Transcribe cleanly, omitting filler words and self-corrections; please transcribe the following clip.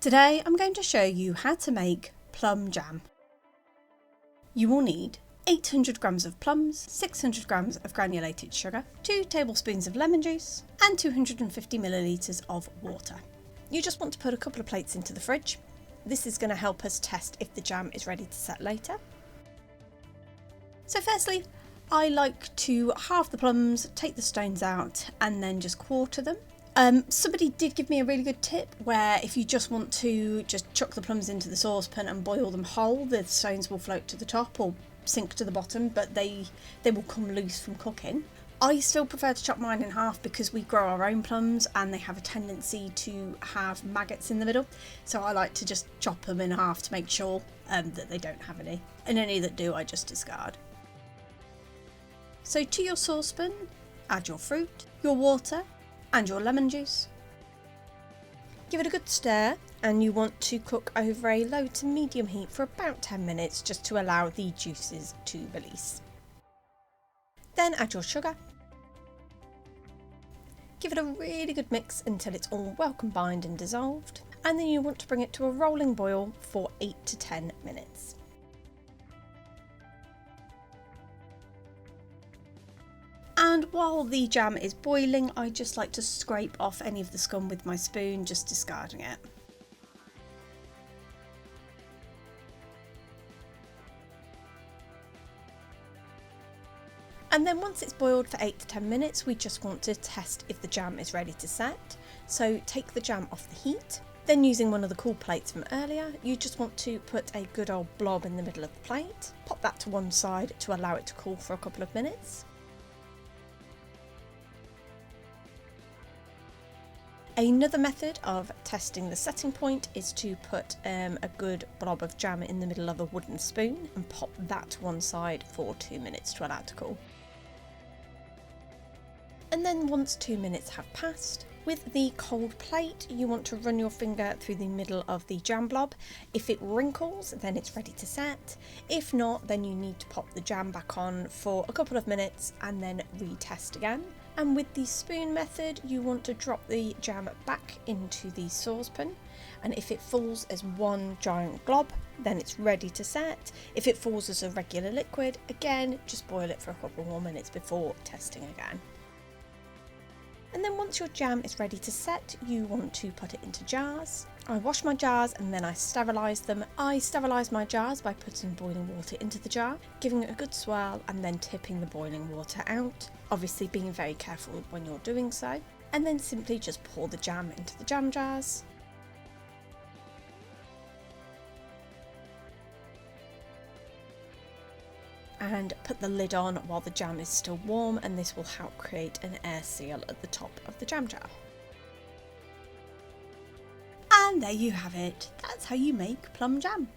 Today I'm going to show you how to make plum jam. You will need 800 grams of plums, 600 grams of granulated sugar, 2 tablespoons of lemon juice and 250 millilitres of water. You just want to put a couple of plates into the fridge. This is going to help us test if the jam is ready to set later. So firstly, I like to halve the plums, take the stones out and then just quarter them. Somebody did give me a really good tip where if you just want to just chuck the plums into the saucepan and boil them whole, the stones will float to the top or sink to the bottom, but they will come loose from cooking. I still prefer to chop mine in half because we grow our own plums and they have a tendency to have maggots in the middle, so I like to just chop them in half to make sure that they don't have any, and any that do I just discard. So to your saucepan, add your fruit, your water and your lemon juice. Give it a good stir and you want to cook over a low to medium heat for about 10 minutes just to allow the juices to release. Then add your sugar. Give it a really good mix until it's all well combined and dissolved, and then you want to bring it to a rolling boil for 8 to 10 minutes. And while the jam is boiling, I just like to scrape off any of the scum with my spoon, just discarding it. And then once it's boiled for 8 to 10 minutes, we just want to test if the jam is ready to set. So take the jam off the heat. Then using one of the cool plates from earlier, you just want to put a good old blob in the middle of the plate. Pop that to one side to allow it to cool for a couple of minutes. Another method of testing the setting point is to put a good blob of jam in the middle of a wooden spoon and pop that to one side for 2 minutes to allow it to cool. And then once 2 minutes have passed, with the cold plate you want to run your finger through the middle of the jam blob. If it wrinkles, then it's ready to set. If not, then you need to pop the jam back on for a couple of minutes and then retest again. And with the spoon method, you want to drop the jam back into the saucepan, and if it falls as one giant glob, then it's ready to set. If it falls as a regular liquid, again, just boil it for a couple more minutes before testing again. And then once your jam is ready to set, you want to put it into jars. I wash my jars and then I sterilise them. I sterilise my jars by putting boiling water into the jar, giving it a good swirl and then tipping the boiling water out, obviously being very careful when you're doing so. And then simply just pour the jam into the jam jars. And put the lid on while the jam is still warm, and this will help create an air seal at the top of the jam jar. And there you have it. That's how you make plum jam.